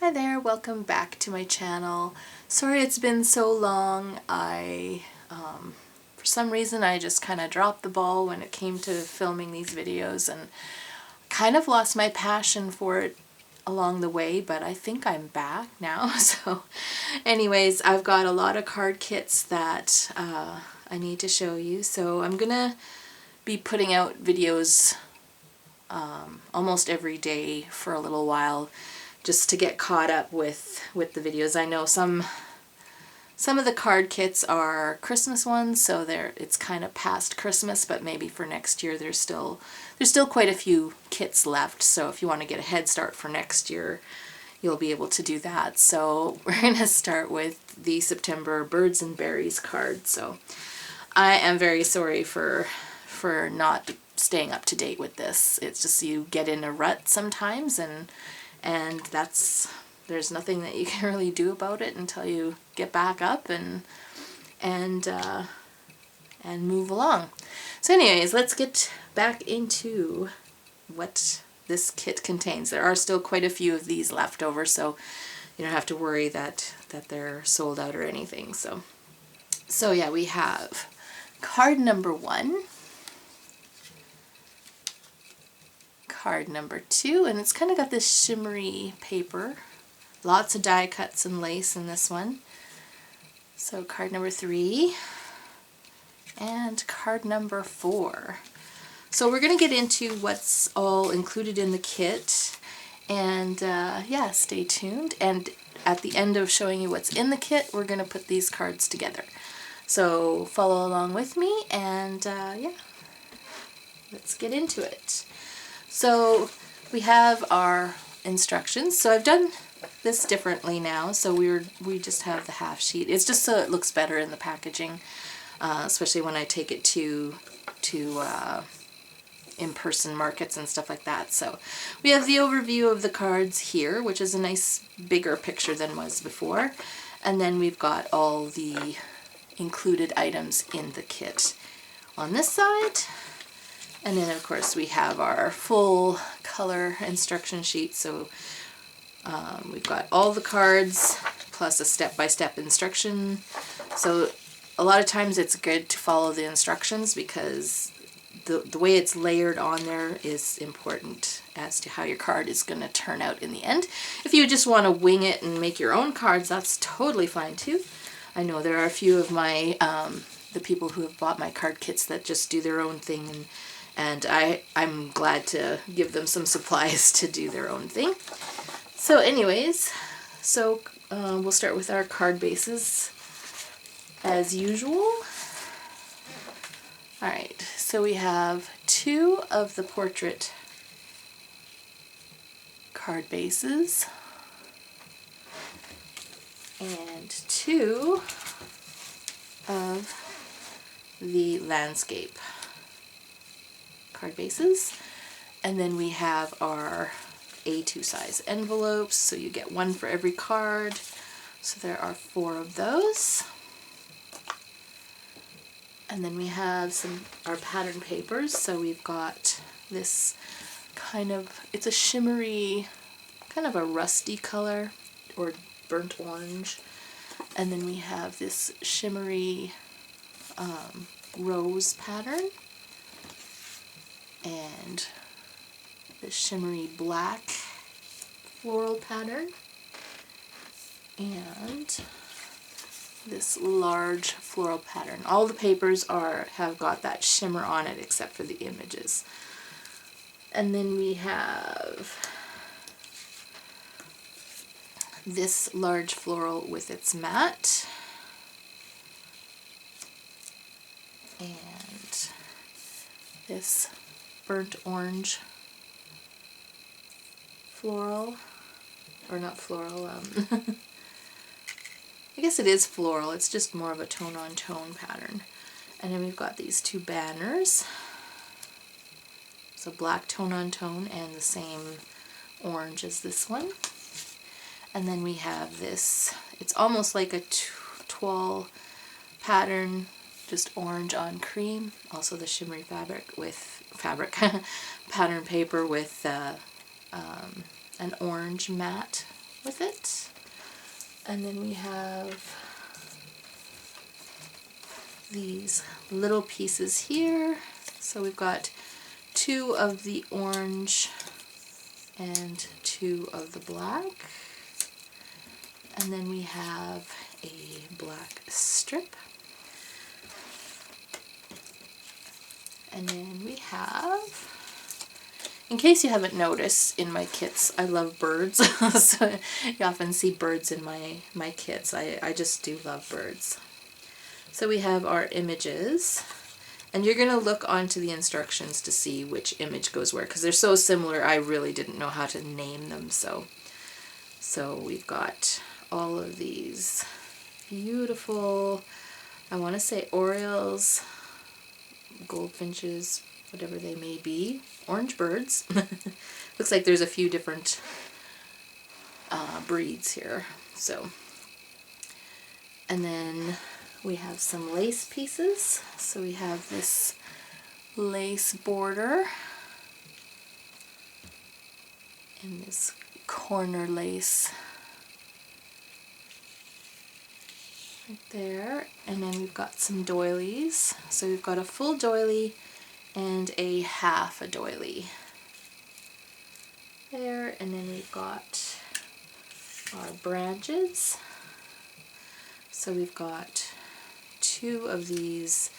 Hi there, welcome back to my channel. Sorry it's been so long. For some reason I just kind of dropped the ball when it came to filming these videos and kind of lost my passion for it along the way, but I think I'm back now. So anyways, I've got a lot of card kits that I need to show you. So I'm gonna be putting out videos almost every day for a little while, just to get caught up with the videos. I know some of the card kits are Christmas ones, so it's kind of past Christmas, but maybe for next year there's still quite a few kits left. So if you want to get a head start for next year, you'll be able to do that. So we're going to start with the September Birds and Berries card. So I am very sorry for not staying up to date with this. It's just you get in a rut sometimes, and there's nothing that you can really do about it until you get back up and move along. So anyways, let's get back into what this kit contains. There are still quite a few of these left over, so you don't have to worry that they're sold out or anything. So yeah, we have card number 1, card number 2, and it's kind of got this shimmery paper. Lots of die cuts and lace in this one. So card number 3 and card number 4. So we're going to get into what's all included in the kit, and yeah, stay tuned. And at the end of showing you what's in the kit, we're going to put these cards together. So follow along with me, and yeah, let's get into it. So we have our instructions. So I've done this differently now. So we just have the half sheet. It's just so it looks better in the packaging, especially when I take it to in-person markets and stuff like that. So we have the overview of the cards here, which is a nice bigger picture than was before. And then we've got all the included items in the kit on this side. And then of course we have our full color instruction sheet. So we've got all the cards plus a step-by-step instruction. So a lot of times it's good to follow the instructions because the way it's layered on there is important as to how your card is going to turn out in the end. If you just want to wing it and make your own cards, that's totally fine too. I know there are a few of my the people who have bought my card kits that just do their own thing, and I'm glad to give them some supplies to do their own thing. So anyways, we'll start with our card bases as usual. Alright, so we have 2 of the portrait card bases and 2 of the landscape card bases. And then we have our A2 size envelopes, so you get 1 for every card. So there are 4 of those. And then we have our pattern papers. So we've got this it's a shimmery, kind of a rusty color or burnt orange. And then we have this shimmery rose pattern and the shimmery black floral pattern and this large floral pattern. All the papers have got that shimmer on it except for the images. And then we have this large floral with its mat and this burnt orange floral, or not floral, I guess it is floral, it's just more of a tone-on-tone pattern. And then we've got these 2 banners, so black tone-on-tone and the same orange as this one. And then we have this, it's almost like a toile pattern, just orange on cream, also the shimmery pattern paper with an orange mat with it. And then we have these little pieces here. So we've got 2 of the orange and 2 of the black. And then we have a black strip. And then we have, in case you haven't noticed, in my kits, I love birds. So you often see birds in my kits. I just do love birds. So we have our images. And you're going to look onto the instructions to see which image goes where, because they're so similar I really didn't know how to name them. So we've got all of these beautiful, I want to say orioles, goldfinches, whatever they may be, orange birds. Looks like there's a few different breeds here. So, and then we have some lace pieces. So we have this lace border and this corner lace right there. And then we've got some doilies. So we've got a full doily and a half a doily there. And then we've got our branches. So we've got 2 of these,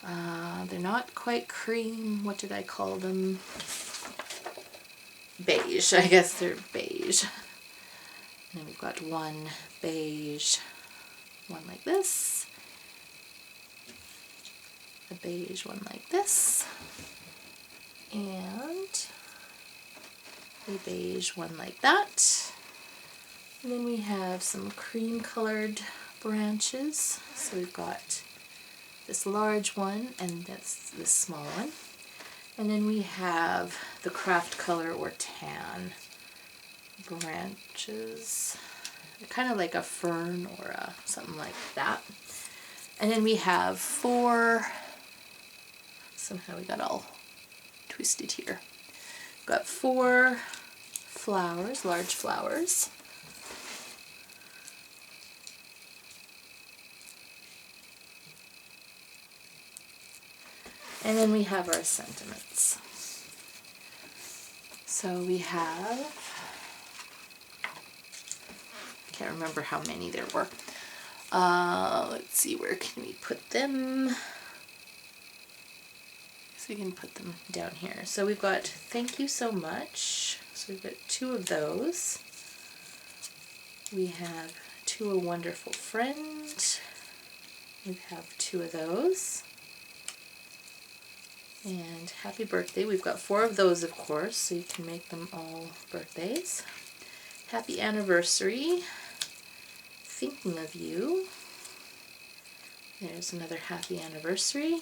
they're not quite cream, what did I call them? Beige, I guess they're beige. And then we've got 1 beige, one like this, a beige one like this, and a beige one like that. And then we have some cream colored branches. So we've got this large one and that's this small one. And then we have the craft color or tan branches. They're kind of like a fern or something like that. And then we have 4, somehow we got all twisted here. We've got 4 flowers, large flowers. And then we have our sentiments. So we have, I can't remember how many there were. Let's see, where can we put them? So we can put them down here. So we've got thank you so much. So we've got 2 of those. We have to a wonderful friend. We have 2 of those. And happy birthday. We've got 4 of those, of course, so you can make them all birthdays. Happy anniversary. Thinking of you. There's another happy anniversary.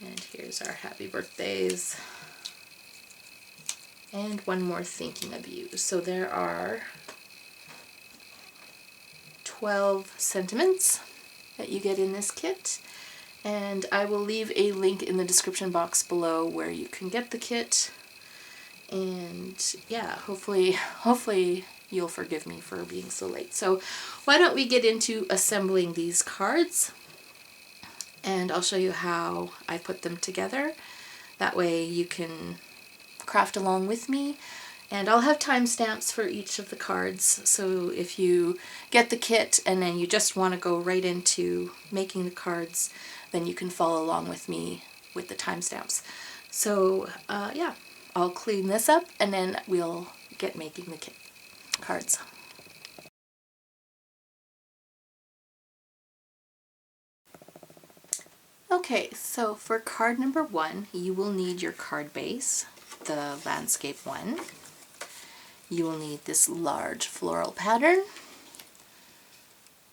And here's our happy birthdays. And one more thinking of you. So there are 12 sentiments that you get in this kit. And I will leave a link in the description box below where you can get the kit. And yeah, hopefully you'll forgive me for being so late. So why don't we get into assembling these cards, and I'll show you how I put them together. That way you can craft along with me. And I'll have timestamps for each of the cards, so if you get the kit and then you just want to go right into making the cards, then you can follow along with me with the timestamps. So yeah, I'll clean this up and then we'll get making the kit cards. Okay, so for card number 1, you will need your card base, the landscape one. You will need this large floral pattern,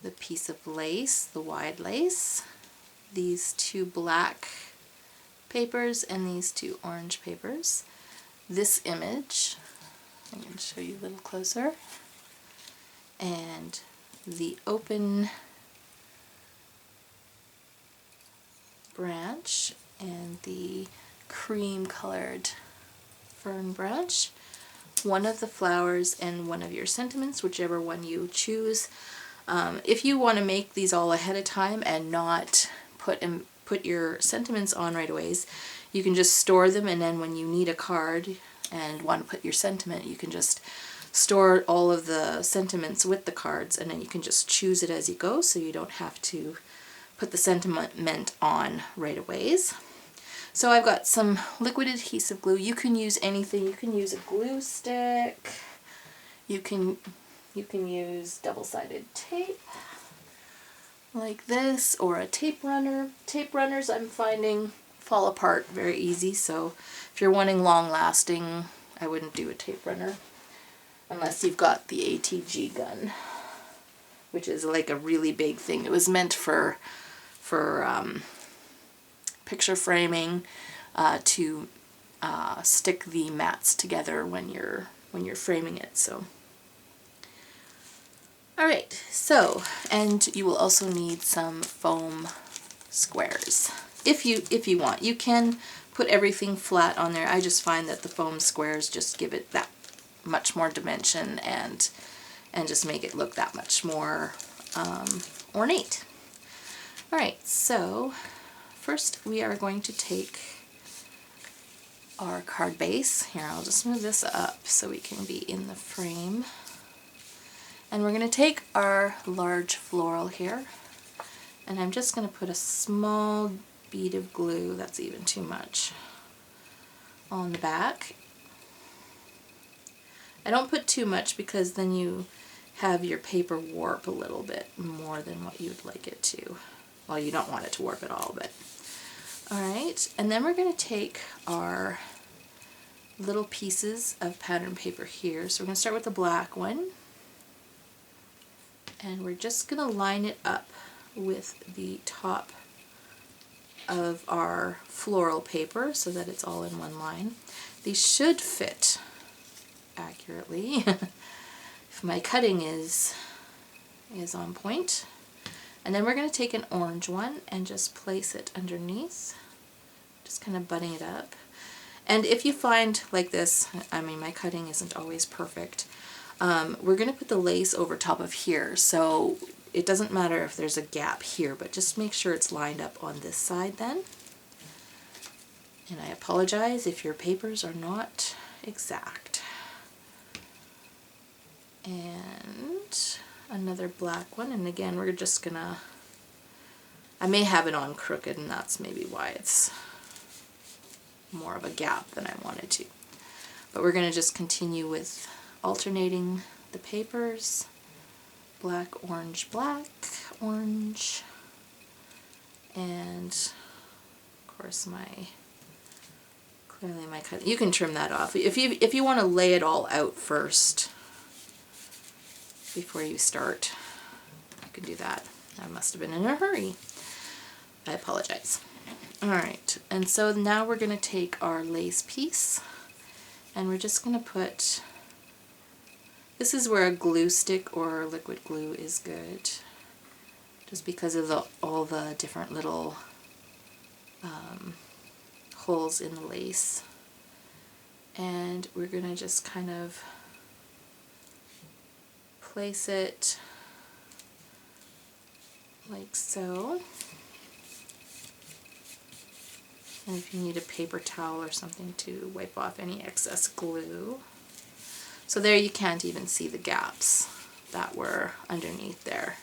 the piece of lace, the wide lace, these 2 black papers and these 2 orange papers, this image, I'm going to show you a little closer, and the open branch and the cream colored fern branch. place one of the flowers and one of your sentiments, whichever one you choose. If you want to make these all ahead of time and not put your sentiments on right away, you can just store them, and then when you need a card and want to put your sentiment, you can just store all of the sentiments with the cards, and then you can just choose it as you go, so you don't have to put the sentiment on right away. So I've got some liquid adhesive glue. You can use anything. You can use a glue stick. You can use double-sided tape like this, or a tape runner. Tape runners, I'm finding, fall apart very easy, so if you're wanting long-lasting, I wouldn't do a tape runner unless you've got the ATG gun, which is like a really big thing. It was meant for picture framing, to stick the mats together when you're framing it. So, all right. So, and you will also need some foam squares if you want. You can put everything flat on there. I just find that the foam squares just give it that much more dimension and just make it look that much more ornate. All right. So first we are going to take our card base. Here, I'll just move this up so we can be in the frame. And we're going to take our large floral here, and I'm just going to put a small bead of glue, that's even too much, on the back. I don't put too much because then you have your paper warp a little bit more than what you'd like it to. Well, you don't want it to warp at all, but alright, and then we're going to take our little pieces of pattern paper here. So we're going to start with the black one, and we're just going to line it up with the top of our floral paper so that it's all in one line. These should fit accurately if my cutting is on point. And then we're going to take an orange one and just place it underneath, just kind of butting it up. And if you find like this, I mean, my cutting isn't always perfect, we're going to put the lace over top of here, so it doesn't matter if there's a gap here, but just make sure it's lined up on this side then. And I apologize if your papers are not exact. And another black one, and again we're just gonna, I may have it on crooked, and that's maybe why it's more of a gap than I wanted to. But we're gonna just continue with alternating the papers, black, orange, orange, and of course clearly my cut. You can trim that off if you want to lay it all out first before you start. You can do that. I must have been in a hurry. I apologize. Alright, and so now we're going to take our lace piece, and we're just going to put, this is where a glue stick or liquid glue is good, just because of all the different little holes in the lace. And we're going to just kind of place it like so. And if you need a paper towel or something to wipe off any excess glue. So there you can't even see the gaps that were underneath there.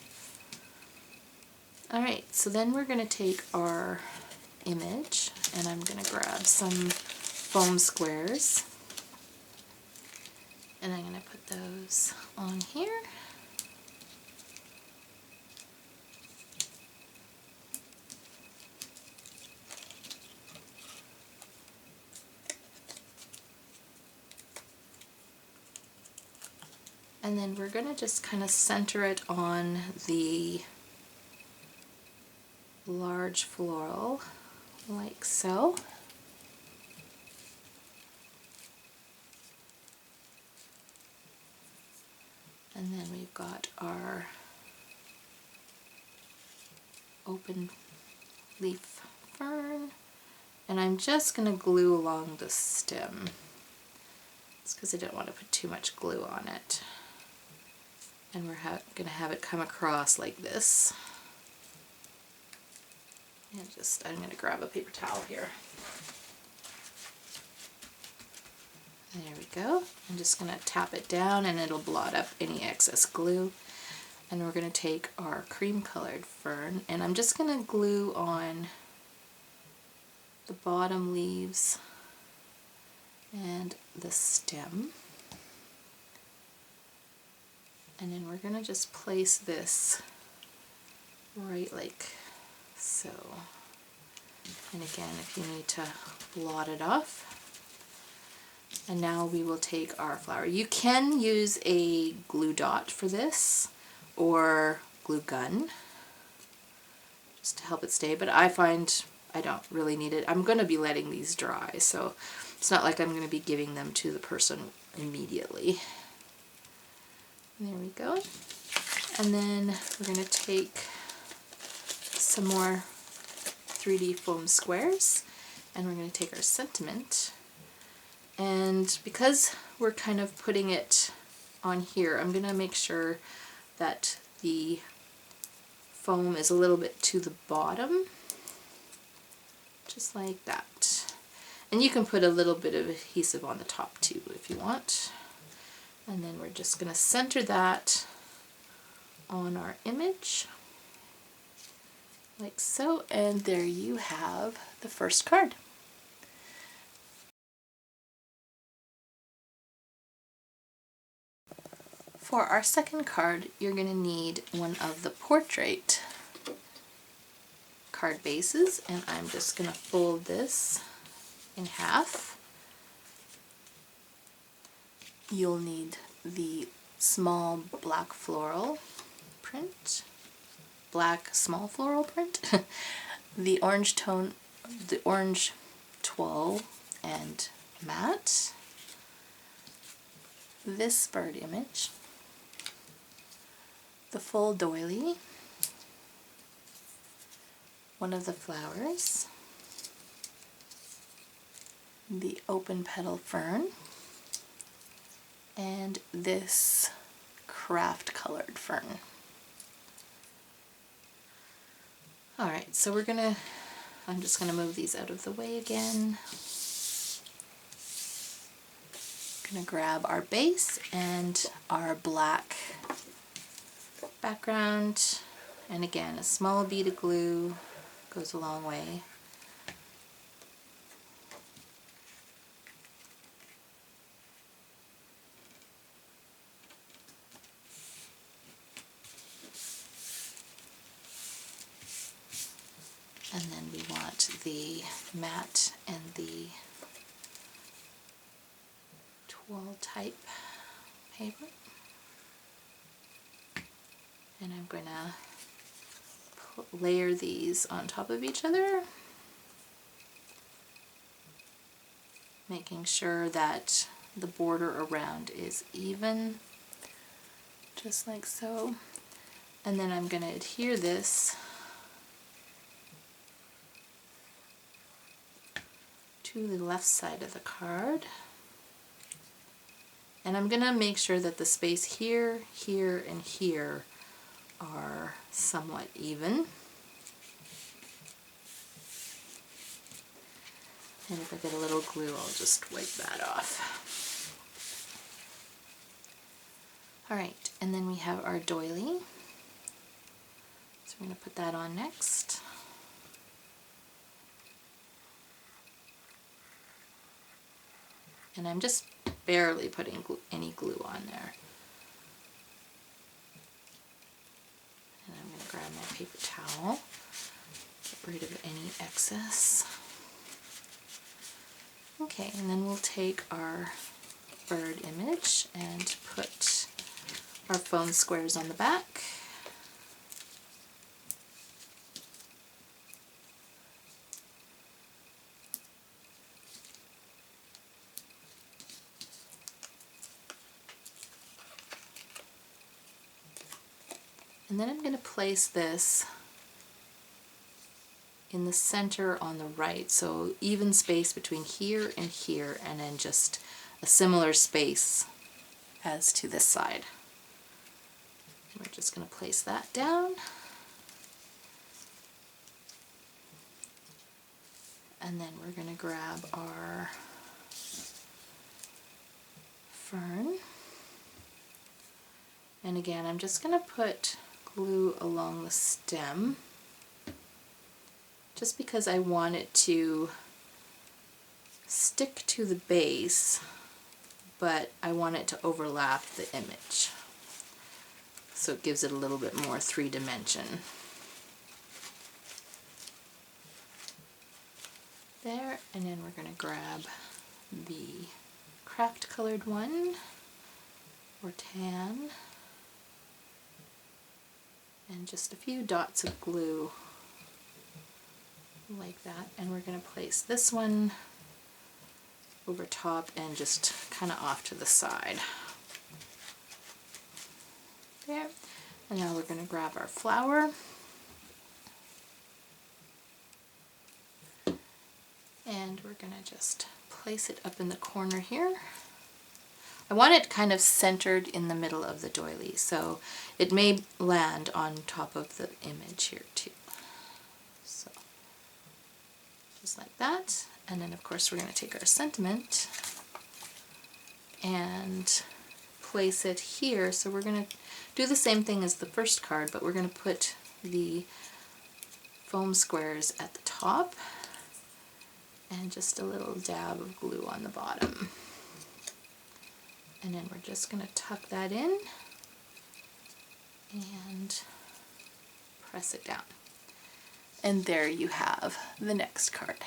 Alright, so then we're going to take our image, and I'm going to grab some foam squares, and I'm going to put those on here. And then we're going to just kind of center it on the large floral, like so. And then we've got our open leaf fern, and I'm just going to glue along the stem. It's because I don't want to put too much glue on it. And we're going to have it come across like this. And I'm going to grab a paper towel here. There we go. I'm just going to tap it down and it'll blot up any excess glue. And we're going to take our cream colored fern and I'm just going to glue on the bottom leaves and the stem. And then we're going to just place this right like so. And again, if you need to blot it off. And now we will take our flower. You can use a glue dot for this or glue gun just to help it stay, but I find I don't really need it. I'm going to be letting these dry, so it's not like I'm going to be giving them to the person immediately. There we go. And then we're going to take some more 3D foam squares and we're going to take our sentiment. And because we're kind of putting it on here, I'm going to make sure that the foam is a little bit to the bottom, just like that. And you can put a little bit of adhesive on the top too if you want. And then we're just going to center that on our image, like so, and there you have the first card. For our second card, you're going to need one of the portrait card bases, and I'm just going to fold this in half. You'll need the small black floral print, black small floral print, the orange tone, the orange toile and matte, this bird image, the full doily, one of the flowers, the open petal fern, and this craft colored fern. Alright, so I'm just gonna move these out of the way again. Gonna grab our base and our black background, and again, a small bead of glue goes a long way. And then we want the matte and the toile type paper. And I'm going to layer these on top of each other, making sure that the border around is even, just like so. And then I'm going to adhere this to the left side of the card. And I'm going to make sure that the space here, here, and here are somewhat even. And if I get a little glue, I'll just wipe that off. Alright, and then we have our doily. So we're going to put that on next. And I'm just barely putting any glue on there. And I'm going to grab my paper towel, get rid of any excess. Okay, and then we'll take our bird image and put our foam squares on the back. And then I'm going to place this in the center on the right, so even space between here and here, and then just a similar space as to this side. We're just going to place that down. And then we're going to grab our fern. And again, I'm just going to put glue along the stem just because I want it to stick to the base, but I want it to overlap the image. So it gives it a little bit more 3-dimension. There, and then we're going to grab the craft colored one, or tan, and just a few dots of glue like that, and we're going to place this one over top and just kind of off to the side. There. And now we're going to grab our flower and we're going to just place it up in the corner here. I want it kind of centered in the middle of the doily, so it may land on top of the image here too. So just like that. And then of course we're going to take our sentiment and place it here. So we're going to do the same thing as the first card, but we're going to put the foam squares at the top and just a little dab of glue on the bottom. And then we're just going to tuck that in and press it down. And there you have the next card.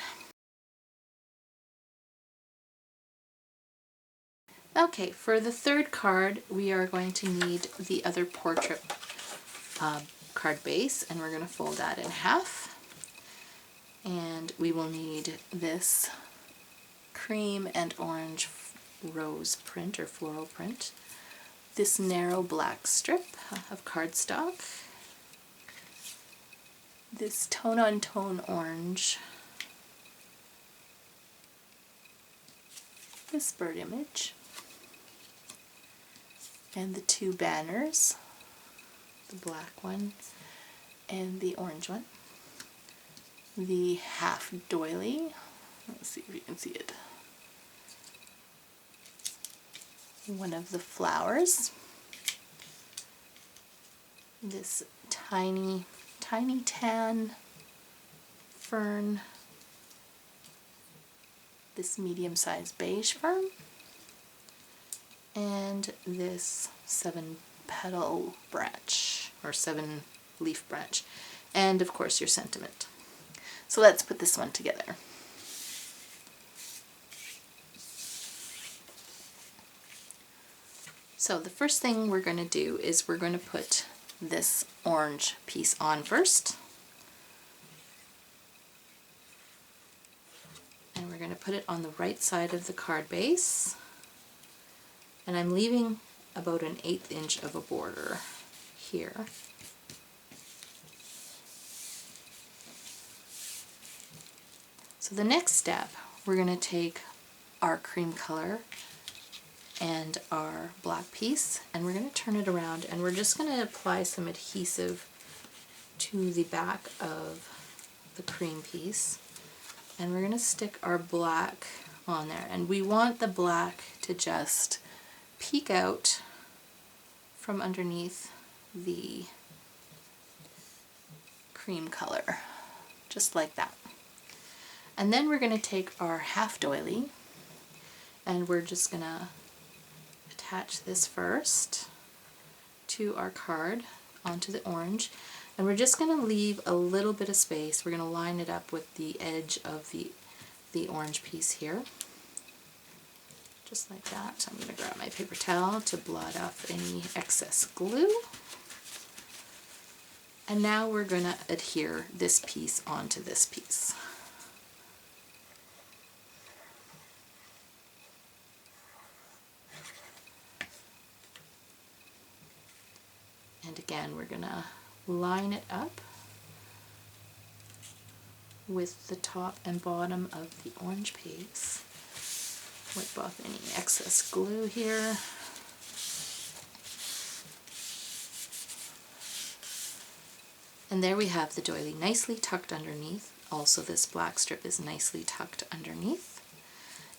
Okay, for the third card, we are going to need the other portrait card base, and we're going to fold that in half. And we will need this cream and orange rose print or floral print, this narrow black strip of cardstock, this tone-on-tone orange, this bird image, and the two banners, the black one and the orange one, the half doily, let's see if you can see it, one of the flowers, this tiny tan fern, this medium-sized beige fern, and this 7-petal branch, or 7-leaf branch, and of course your sentiment. So let's put this one together. So the first thing we're going to do is we're going to put this orange piece on first. And we're going to put it on the right side of the card base. And I'm leaving about an 1/8 inch of a border here. So the next step, we're going to take our cream color and our black piece, and we're going to turn it around, and we're just going to apply some adhesive to the back of the cream piece, and we're going to stick our black on there, and we want the black to just peek out from underneath the cream color, just like that. And then we're going to take our half doily, and we're just going to attach this first to our card onto the orange, and we're just going to leave a little bit of space. We're going to line it up with the edge of the orange piece here, just like that. I'm going to grab my paper towel to blot off any excess glue. And now we're going to adhere this piece onto this piece. And again, we're going to line it up with the top and bottom of the orange piece. wipe off any excess glue here. And there we have the doily nicely tucked underneath. Also, this black strip is nicely tucked underneath.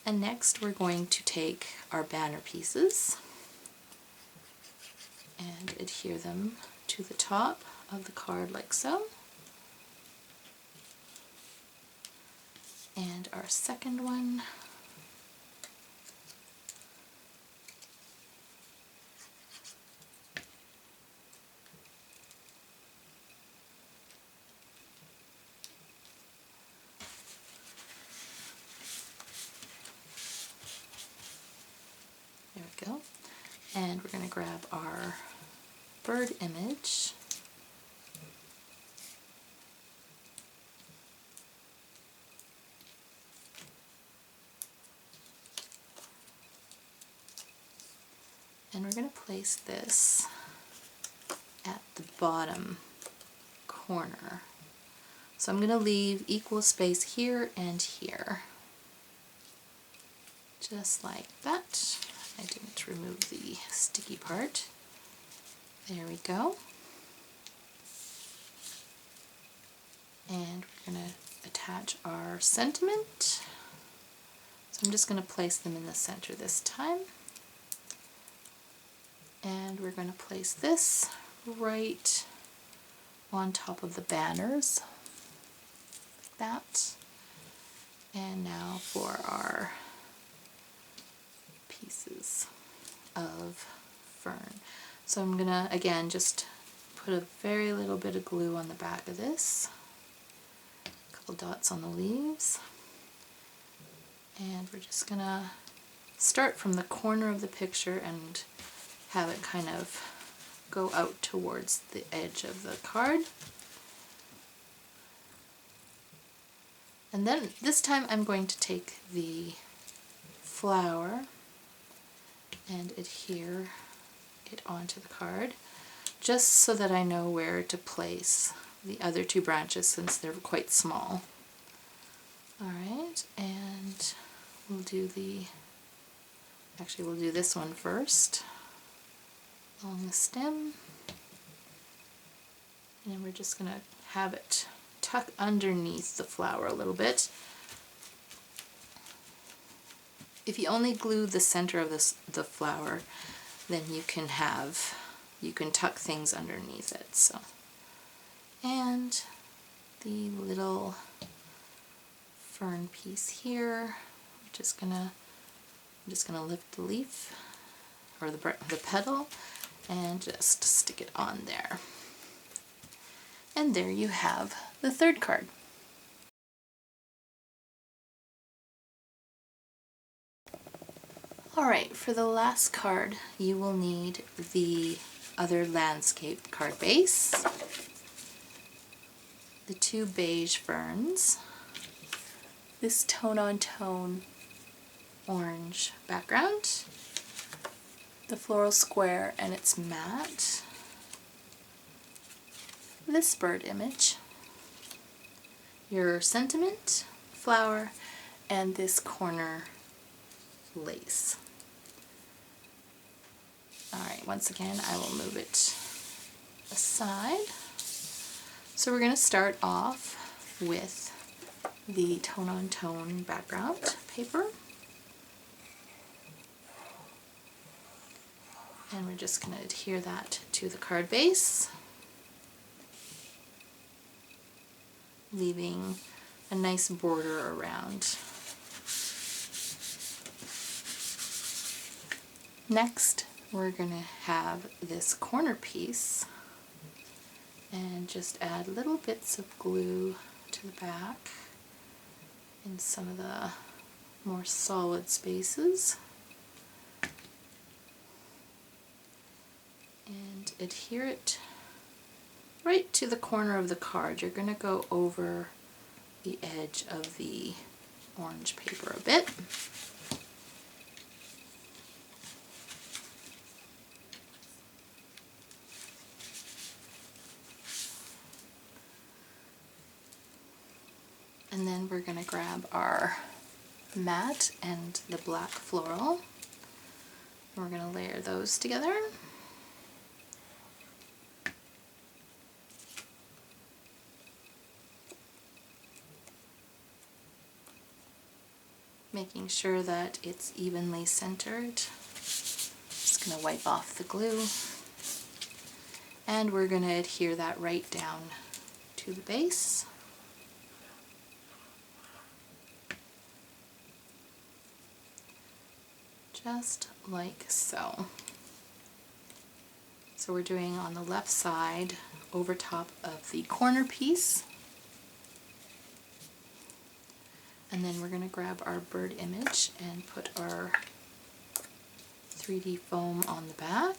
And next we're going to take our banner pieces and adhere them to the top of the card like so. And our second one. There we go. And we're going to grab our bird image. And we're going to place this at the bottom corner. So I'm going to leave equal space here and here. Just like that. I didn't remove the sticky part. There we go. And we're going to attach our sentiment. So I'm just going to place them in the center this time. And we're going to place this right on top of the banners, like that. And now for our pieces of fern. So I'm going to, again, just put a very little bit of glue on the back of this, a couple dots on the leaves, and we're just going to start from the corner of the picture and have it kind of go out towards the edge of the card. And then this time I'm going to take the flower and adhere it onto the card, just so that I know where to place the other two branches since they're quite small. Alright, and we'll do we'll do this one first, along the stem, and we're just going to have it tuck underneath the flower a little bit. If you only glue the center of the flower, then you can tuck things underneath it. So, and the little fern piece here, I'm just gonna lift the leaf or the petal and just stick it on there. And there you have the third card. Alright, for the last card you will need the other landscape card base, the two beige ferns, this tone-on-tone orange background, the floral square and its mat, this bird image, your sentiment, flower, and this corner lace. Alright, once again I will move it aside. So we're going to start off with the tone-on-tone background paper. And we're just going to adhere that to the card base, leaving a nice border around. Next, we're going to have this corner piece and just add little bits of glue to the back in some of the more solid spaces. And adhere it right to the corner of the card. You're going to go over the edge of the orange paper a bit. And then we're going to grab our matte and the black floral. We're going to layer those together. Making sure that it's evenly centered. Just going to wipe off the glue. And we're going to adhere that right down to the base. Just like so. So we're doing on the left side over top of the corner piece. And then we're going to grab our bird image and put our 3D foam on the back.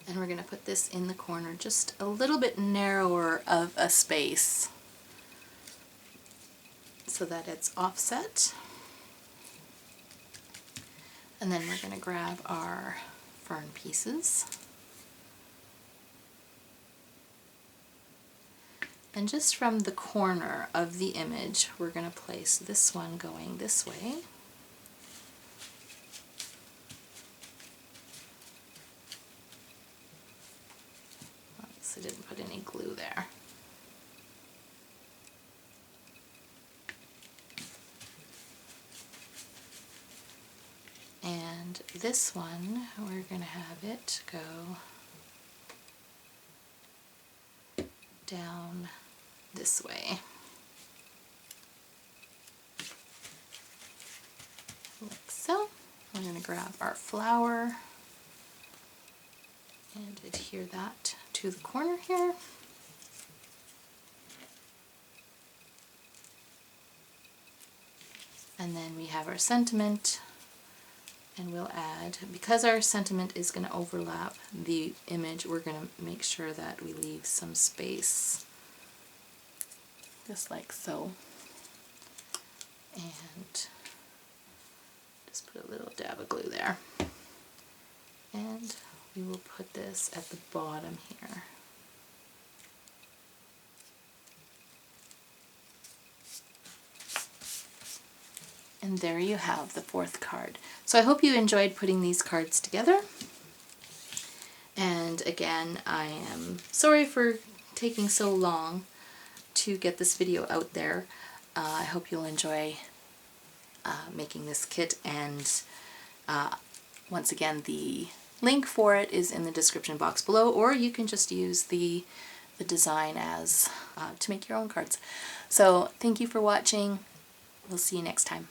And we're going to put this in the corner, just a little bit narrower of a space so that it's offset. And then we're going to grab our fern pieces. And just from the corner of the image, we're going to place this one going this way. Oops, I didn't put any glue there. And this one, we're going to have it go down this way. Like so. We're going to grab our flower and adhere that to the corner here. And then we have our sentiment. And we'll add, because our sentiment is going to overlap the image, we're going to make sure that we leave some space, just like so. And just put a little dab of glue there. And we will put this at the bottom here. And there you have the fourth card. So I hope you enjoyed putting these cards together. And again, I am sorry for taking so long to get this video out there. I hope you'll enjoy making this kit, and once again, the link for it is in the description box below, or you can just use the design as to make your own cards. So thank you for watching. We'll see you next time.